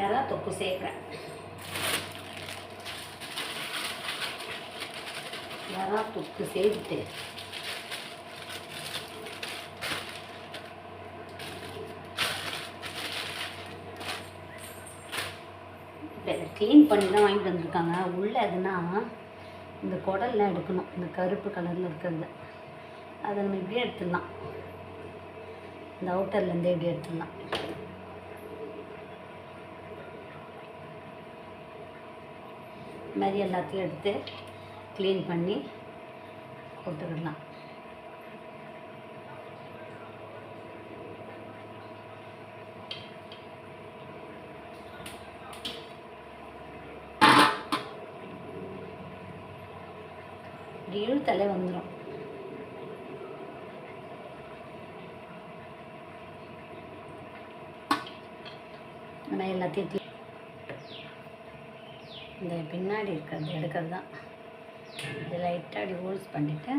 எறா தொக்கு சேர்க்குறேன். எறா தொக்கு சேர்த்துட்டு க்ளீன் பண்ணி தான் வாங்கிட்டு வந்திருக்காங்க. உள்ளே எதுனா இந்த குடல்லாம் எடுக்கணும், இந்த கருப்பு கலரில் இருக்கிறது. அதை நம்ம இப்படியே எடுத்துடலாம், இந்த அவுட்டர்லேருந்தே இப்படியே எடுத்துடலாம். இது மாதிரி எல்லாத்தையும் எடுத்து க்ளீன் பண்ணி போட்டுக்கிடலாம். இப்படி இழுத்தாலே வந்துடும். நம்ம எல்லாத்தையும் இந்த பின்னாடி இருக்கிறது எடுக்கிறது தான். இது லைட்டாக அப்படி ஹோல்ஸ் பண்ணிவிட்டு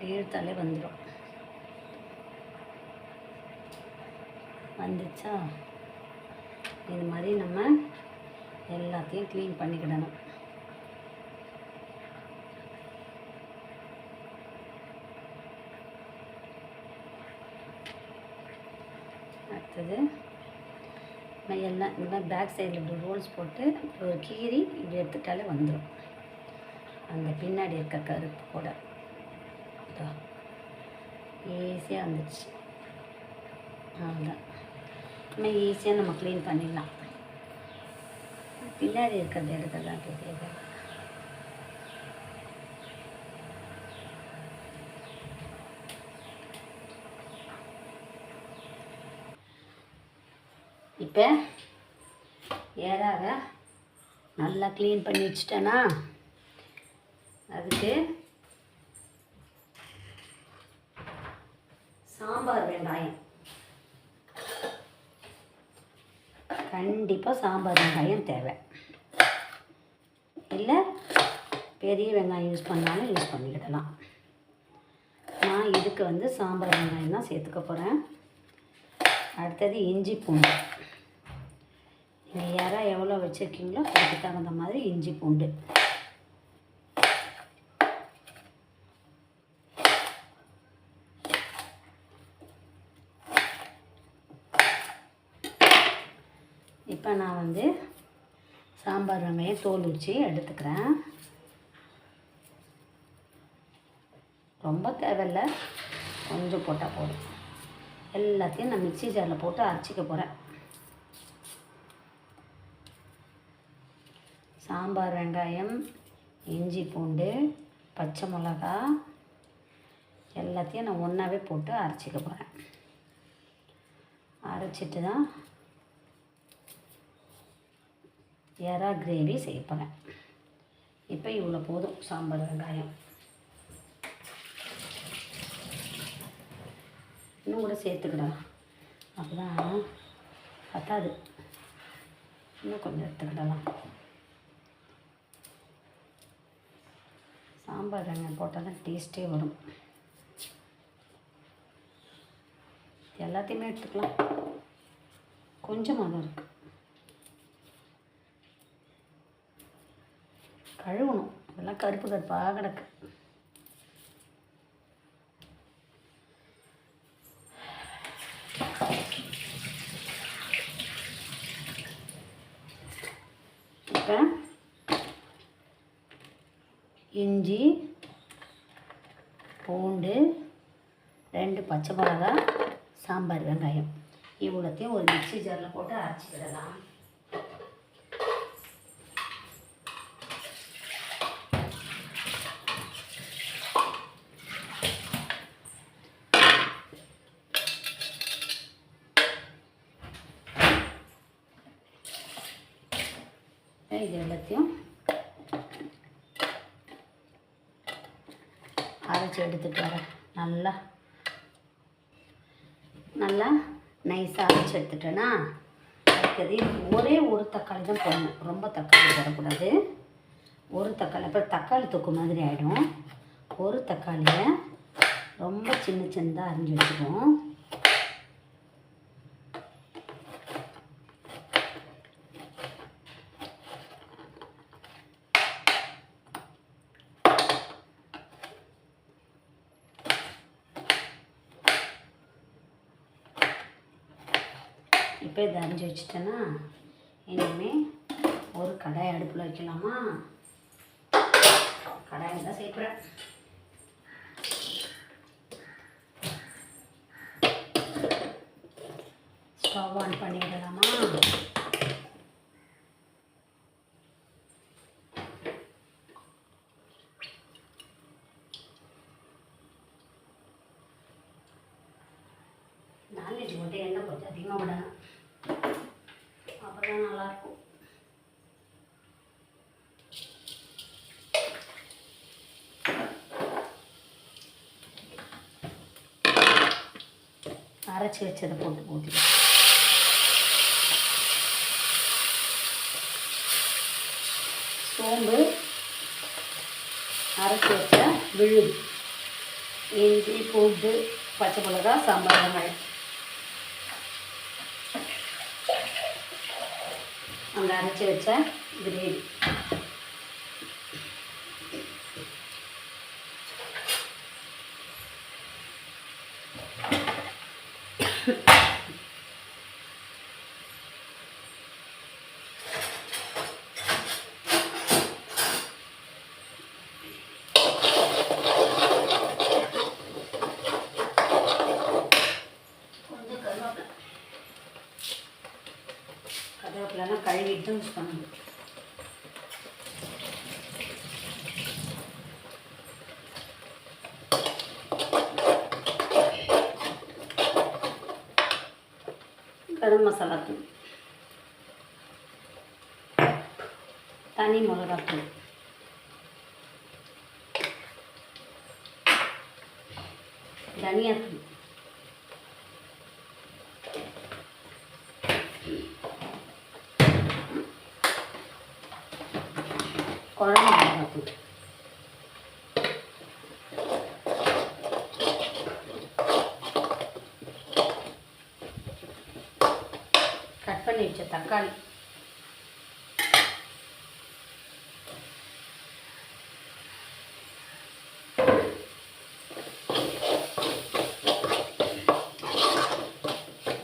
இழுத்தாலே வந்துடும். வந்துச்சா இது மாதிரி நம்ம எல்லாத்தையும் க்ளீன் பண்ணிக்கிடணும். அடுத்தது எல்லாம் இந்த மாதிரி பேக் சைடில் இப்படி ரோல்ஸ் போட்டு ஒரு கீரி இப்படி எடுத்துட்டாலே வந்துடும். அந்த பின்னாடி இருக்க கருப்பு கூட ஈஸியாக வந்துடுச்சு. அவ்வளோதான், இன்னும் ஈஸியாக நம்ம க்ளீன் பண்ணிடலாம். பின்னாடி இருக்கிறது எடுக்கிறதான் பெரிய. இப்போ எறாவை நல்லா க்ளீன் பண்ணி வச்சுட்டேன்னா அதுக்கு சாம்பார் வெங்காயம், கண்டிப்பாக சாம்பார் வெங்காயம் தேவை. இல்லை பெரிய வெங்காயம் யூஸ் பண்ணாலும் யூஸ் பண்ணிக்கிடலாம். நான் இதுக்கு சாம்பார் வெங்காயம் தான் சேர்த்துக்க போகிறேன். அடுத்தது இஞ்சி பூண்டு. நீங்கள் எறா எவ்வளோ வச்சுருக்கீங்களோ அதுக்கு தகுந்த மாதிரி இஞ்சி பூண்டு. இப்போ நான் சாம்பார் வெங்காயம் தோல் உரித்து எடுத்துக்கிறேன். ரொம்ப தேவையில்லை, கொஞ்சம் போட்டால் போதும். எல்லாத்தையும் நான் மிக்ஸி ஜாரில் போட்டு அரைச்சிக்க போகிறேன். சாம்பார் வெங்காயம், இஞ்சி பூண்டு, பச்சை மிளகா எல்லாத்தையும் நான் ஒன்றாவே போட்டு அரைச்சிக்க போகிறேன். அரைச்சிட்டு தான் எறா கிரேவி செய்ய போகிறேன். இப்போ இவ்வளோ போதும் சாம்பார் வெங்காயம். இன்னும் கூட சேர்த்துக்கிடா, அப்போ தான் பத்தாது, இன்னும் கொஞ்சம் எடுத்துக்கிடலாம். சாம்பார் வெங்காயம் போட்டால் தான் டேஸ்ட்டே வரும். எல்லாத்தையுமே எடுத்துக்கலாம், கொஞ்சமாக தான் இருக்குது. கழுவணும், அதெல்லாம் கருப்பு கருப்பாக கிடக்கு. இப்போ இஞ்சி பூண்டு, 2 பச்சை மிளகா, சாம்பார் வெங்காயம் இவ்வளோத்தையும் ஒரு மிக்ஸி ஜாரில் போட்டு அரைச்சிக்கிடலாம். இது எல்லாத்தையும் அரைச்சி எடுத்துகிட்டு வரேன். நல்லா நைஸாக அரைச்சி எடுத்துட்டேன்னா அடுத்தது ஒரே ஒரு தக்காளி தான் போடணும், ரொம்ப தக்காளி போடக்கூடாது. ஒரு தக்காளி அப்புறம் தக்காளி தொக்கு மாதிரி ஆகிடும். ஒரு தக்காளியை ரொம்ப சின்னதாக அரிஞ்சு வச்சுக்குவோம். இப்போ இதை அரைஞ்சி வச்சுட்டேன்னா இனிமேல் ஒரு கடாய் அடுப்பில் வைக்கலாமா? கடாயில் தான் சேர்க்குறேன். Stove on பண்ணிவிடலாமா? நான்வெஜ் போட்டு எண்ணெய் கொஞ்சம் அதிகமாக விடணும், அப்போ தான் நல்லாயிருக்கும். அரைச்சி வச்சதை போட்டு ஊற்றிடும். சோம்பு, அரைச்சி வச்ச விழுது, இஞ்சி, பூண்டு, பச்சை மிளகா, சாம்பார் வெங்காயம், அந்த அரைச்சி வச்ச கிரேவி, கருவேப்பிலாம் கழுவிட்டு யூஸ் பண்ணணும். கரம் மசாலா தூள், தனி மிளகாத்தூள், தனியாத்தூள், குழம்பு மிளகாத்தூள், கட் பண்ணி வச்ச தக்காளி,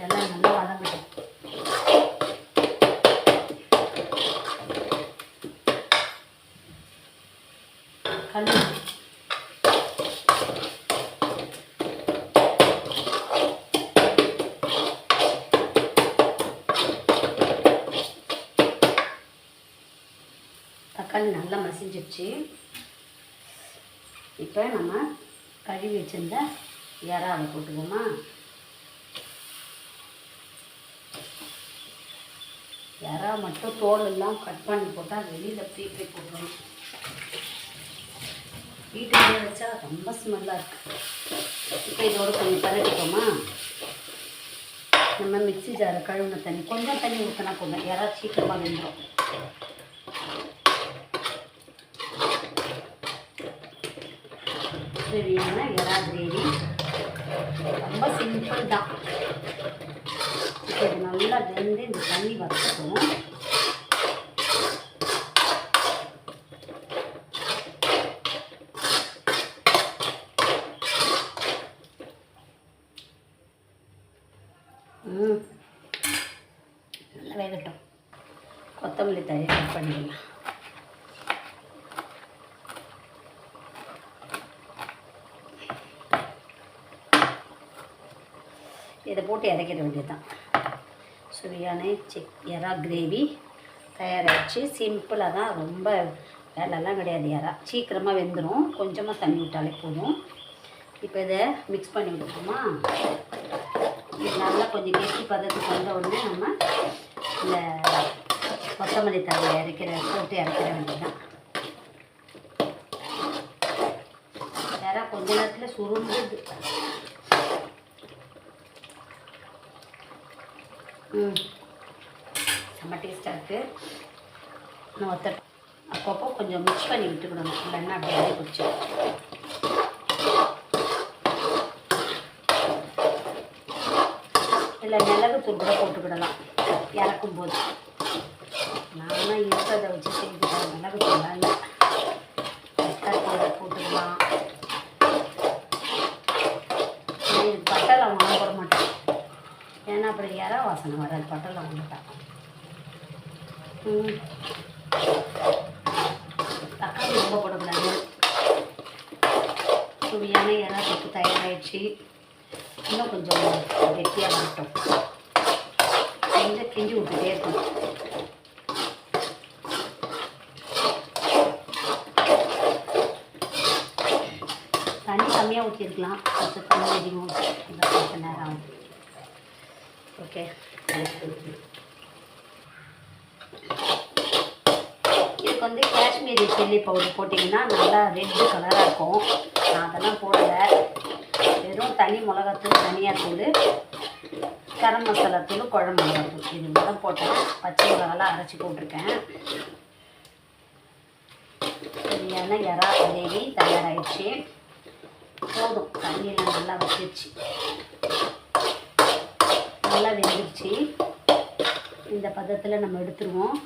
எல்லாம் நல்லா வதங்கட்டும். கல் தக்காளி நல்லா மசிஞ்சிடுச்சு. இப்போ நம்ம கழுவி வச்சிருந்த இறாவை போட்டுக்கோமா. இறா மட்டும் தோல் எல்லாம் கட் பண்ணி போட்டால் வெளியில் பீப்பி போட்டுருணும். வீட்டுக்குள்ளே வச்சா ரொம்ப ஸ்மெல்லாக இருக்குது. இப்போ இதோட கொஞ்சம் பரட்டிக்கோமா. நம்ம மிக்ஸி ஜாரை கழுவின தண்ணி கொஞ்சம் தண்ணி ஊற்றினா போதும், இறா சீக்கிரமாக வெந்துடும். கிரேவியான இறா கிரேவி ரொம்ப சிம்பிள் தான். இப்போ இது நல்லா வெந்து இந்த தண்ணி வற்றட்டும். நல்லா வேகட்டும். கொத்தமல்லி தழை கட் பண்ணிடலாம். இதை போட்டு இறக்கிட வேண்டியதுதான். சுவையான இறா கிரேவி தயாராகிடுச்சு. சிம்பிளாக தான், ரொம்ப வேலைலாம் கிடையாது. இறா சீக்கிரமாக வெந்துடும், கொஞ்சமாக தண்ணி விட்டாலே போதும். இப்போ இதை மிக்ஸ் பண்ணி விட்டுருமா. இது நல்லா கொஞ்சம் கெட்டி பதத்துக்கு வந்த உடனே நம்ம இந்த கொத்தமல்லி தழை போட்டு இறக்கிற வேண்டியதுதான். இறா கொஞ்ச நேரத்தில் சுருண்டுது. செம்ம டேஸ்ட்டாக இருக்குது. நான் அப்பப்போ கொஞ்சம் மிக்ஸ் பண்ணி விட்டுக்கிடணும், இல்லைன்னா அப்படியே பிடிச்சி. இல்லை மிளகுத்தூள் கூட போட்டுக்கிடலாம் இறக்கும் போது. நானும் இருக்கிறத வச்சு செஞ்சுக்கிறேன். மிளகுத்தூள்லாம் இல்லை, போட்டுக்கலாம். பட்டை லவங்கம் போட மாட்டேன், ஏன்னா அப்புறம் இறா வாசனை வராது பட்டெல்லாம் வந்துட்டா. தக்காளி ரொம்ப போடக்கூடாது. சுவையான இறா தொக்கு தயாராகிடுச்சு. இன்னும் கொஞ்சம் கெட்டியாக வரட்டும். கொஞ்சம் கிண்டி விட்டுட்டே இருக்கணும். தண்ணி கம்மியாக ஊற்றிருக்கலாம், கொஞ்சம் தண்ணி அதிகமாக ஊற்றி கொஞ்சம் நேரம் ஆகும். ஓகே, இதுக்கு வந்து காஷ்மீரி சில்லி பவுடர் போட்டிங்கன்னா நல்லா ரெட்டு கலராக இருக்கும். நான் அதெல்லாம் போடலை. வெறும் தனி மிளகாத்தூள், தனியாத்தூள், கரம் மசாலா தூள், குழம்பு மிளகாத்தூள் இது மட்டும் போட்டேன். பச்சை மிளகாலாம் அரைச்சி போட்டிருக்கேன். சரியான இறா கிரேவி தயாராகிடுச்சு. போதும், தண்ணியில் நல்லா வச்சிருச்சு, நல்லா வெந்துருச்சு. இந்த பதத்தில் நம்ம எடுத்துருவோம்.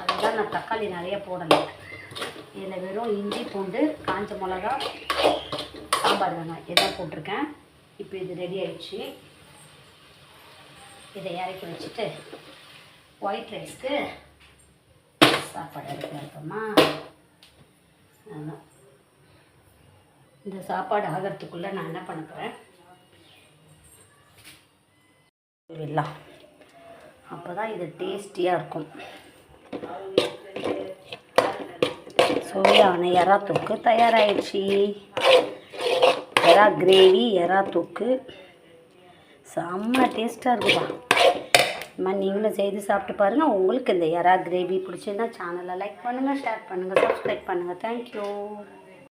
அதுதான் நான் தக்காளி நிறைய போடலை. இதில் வெறும் இஞ்சி, பூண்டு, காஞ்ச மிளகா, சாம்பார் வெங்காயம் இதான் போட்டிருக்கேன். இப்போ இது ரெடி ஆகிடுச்சு. இதை இறக்கி வச்சுட்டு ஒயிட் ரைஸ்க்கு சாப்பாடு எடுத்து வைப்போமா. அதான் இந்த சாப்பாடு ஆகிறதுக்குள்ளே நான் என்ன பண்ண போகிறேன், வெல்லம். அப்போ தான் இது டேஸ்டியாக இருக்கும். சுவையான எறா தொக்கு தயாராகிடுச்சு. எறா கிரேவி, எறா தொக்கு செம்ம டேஸ்ட்டாக இருக்குப்பா. நீங்களும் செய்து சாப்பிட்டு பாருங்கள். உங்களுக்கு இந்த எறா கிரேவி பிடிச்சிருந்தா சேனலை லைக் பண்ணுங்கள், ஷேர் பண்ணுங்கள், சப்ஸ்கிரைப் பண்ணுங்கள். தேங்க்யூ.